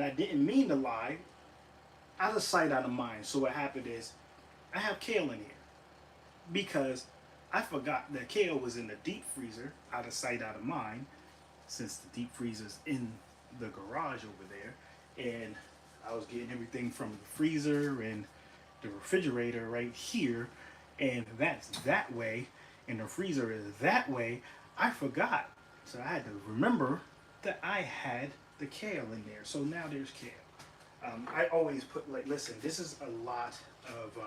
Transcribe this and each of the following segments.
and I didn't mean to lie. Out of sight, out of mind. So what happened is, I have kale in here because I forgot that kale was in the deep freezer. Out of sight, out of mind, since the deep freezer's in the garage over there, and I was getting everything from the freezer and the refrigerator right here, and that's that way, and the freezer is that way. I forgot, so I had to remember that I had the kale in there. So now there's kale. I always put, like, listen, this is a lot of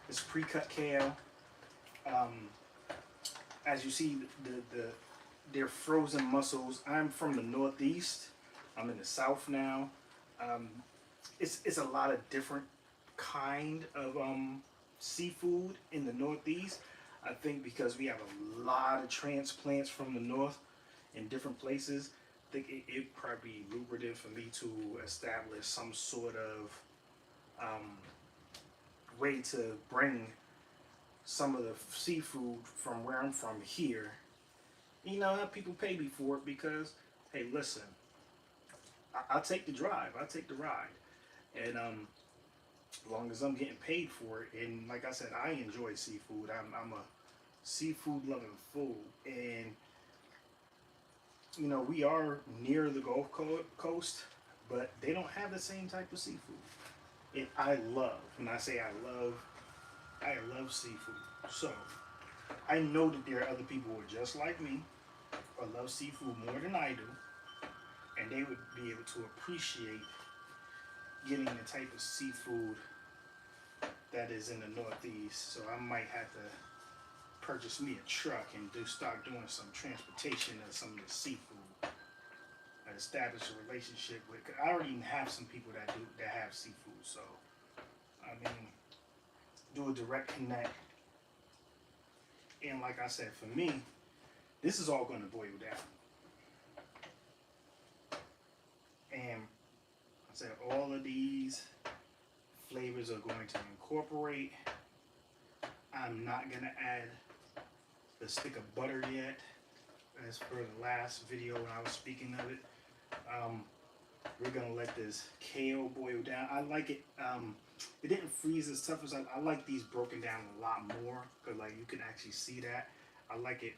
this pre-cut kale. Um, as you see, the they're frozen mussels. I'm from the Northeast. I'm in the South now. Um, it's a lot of different kind of seafood in the Northeast. I think because we have a lot of transplants from the North in different places. I think it'd probably be lucrative for me to establish some sort of um, way to bring some of the seafood from where I'm from here. You know, have people pay me for it because, hey, listen, I'll take the drive, I'll take the ride, and as long as I'm getting paid for it. And like I said, I enjoy seafood. I'm a seafood loving fool, and you know, we are near the Gulf Coast, but they don't have the same type of seafood. And I love, when I say I love seafood. So I know that there are other people who are just like me or love seafood more than I do, and they would be able to appreciate getting the type of seafood that is in the Northeast. So I might have to purchase me a truck and start doing some transportation of some of the seafood. I establish a relationship with. 'Cause I already have some people that have seafood. So I mean, do a direct connect. And like I said, for me, this is all going to boil down. And I said all of these flavors are going to incorporate. I'm not going to add the stick of butter yet. As for the last video when I was speaking of it, we're going to let this kale boil down. I like it. It didn't freeze as tough as I like these broken down a lot more because like you can actually see that. I like it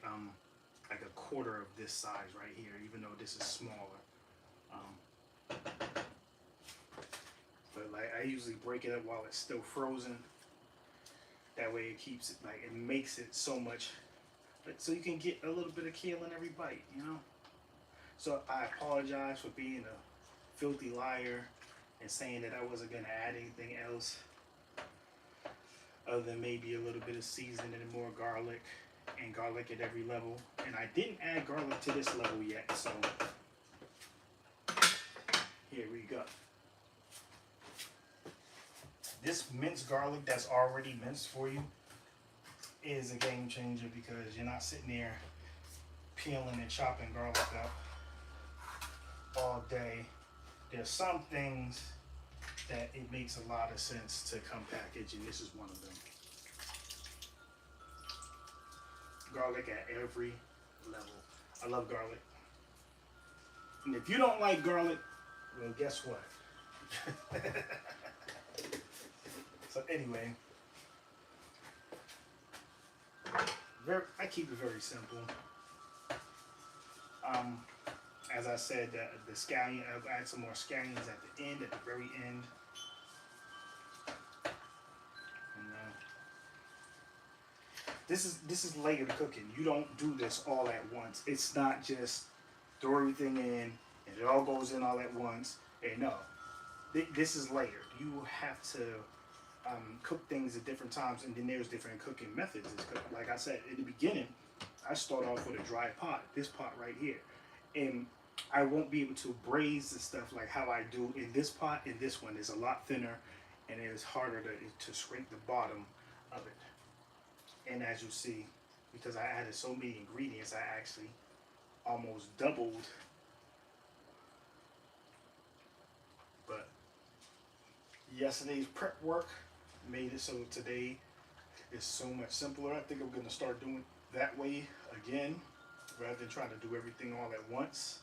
like a quarter of this size right here, even though this is smaller. But like I usually break it up while it's still frozen. That way it keeps it like it makes it so much, but so you can get a little bit of kale in every bite, you know. So I apologize for being a filthy liar and saying that I wasn't gonna add anything else other than maybe a little bit of seasoning and more garlic, and garlic at every level. And I didn't add garlic to this level yet, so here we go. This minced garlic that's already minced for you is a game changer because you're not sitting there peeling and chopping garlic up all day. There's some things that it makes a lot of sense to come package, and this is one of them. Garlic at every level. I love garlic. And if you don't like garlic, well, guess what? So anyway, I keep it very simple. As I said, the scallion, I'll add some more scallions at the end, at the very end. And, this is layered cooking. You don't do this all at once. It's not just throw everything in and it all goes in all at once. And no, this is layered. You have to cook things at different times, and then there's different cooking methods. Like I said in the beginning, I start off with a dry pot, this pot right here, and I won't be able to braise the stuff like how I do in this pot. In this one, it's a lot thinner, and it's harder to scrape the bottom of it. And as you see, because I added so many ingredients, I actually almost doubled. But yesterday's prep work made it so today is so much simpler. I think I'm going to start doing it that way again, rather than trying to do everything all at once.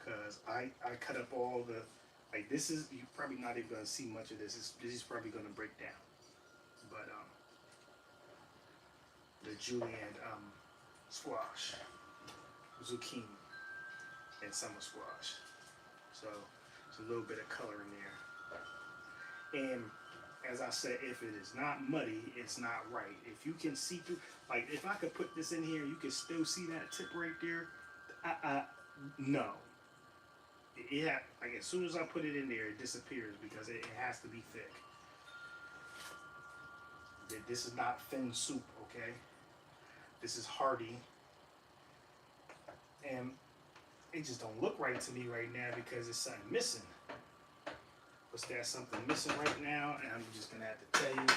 because I cut up all the, like, this is, you're probably not even gonna see much of this. This is probably gonna break down. But the julienne squash, zucchini, and summer squash. So it's a little bit of color in there. And as I said, if it is not muddy, it's not right. If you can see through, like if I could put this in here, you can still see that tip right there. No. Like as soon as I put it in there, it disappears because it has to be thick. This is not thin soup, okay? This is hearty. And it just don't look right to me right now because it's something missing. What's that something missing right now? And I'm just gonna have to tell you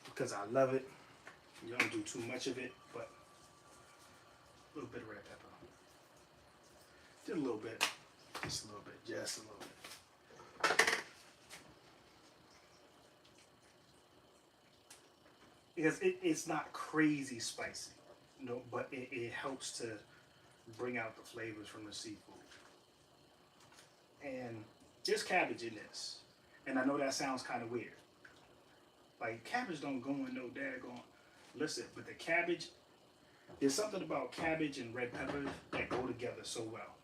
because I love it. You don't do too much of it, but a little bit of red pepper. Just a little bit. Just a little bit. Just a little bit. Because it's not crazy spicy, you know, but it helps to bring out the flavors from the seafood. And there's cabbage in this. And I know that sounds kind of weird. Like, cabbage don't go in no daggone. Listen, but the cabbage, there's something about cabbage and red pepper that go together so well.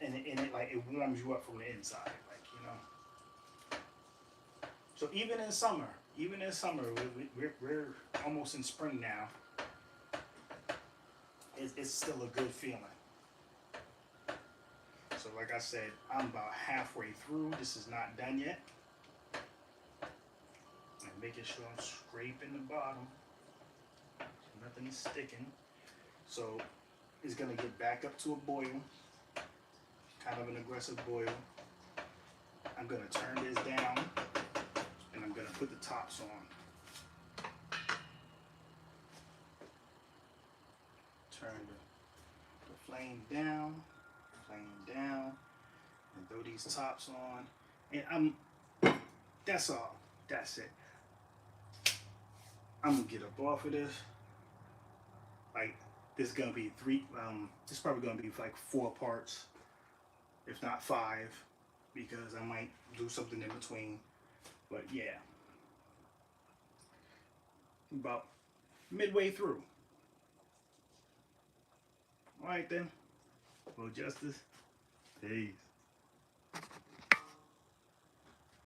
And it like, it warms you up from the inside, like, you know. So even in summer, we're almost in spring now. It's still a good feeling. So like I said, I'm about halfway through. This is not done yet. I'm making sure I'm scraping the bottom so nothing is sticking. So it's gonna get back up to a boil, kind of an aggressive boil. I'm gonna turn this down and I'm gonna put the tops on. Turn the flame down, and throw these tops on. And that's all. That's it. I'm gonna get up off of this. Like, this is gonna be this is probably gonna be like 4 parts, if not 5, because I might do something in between. But yeah, about midway through. All right then. Well, Justice, peace.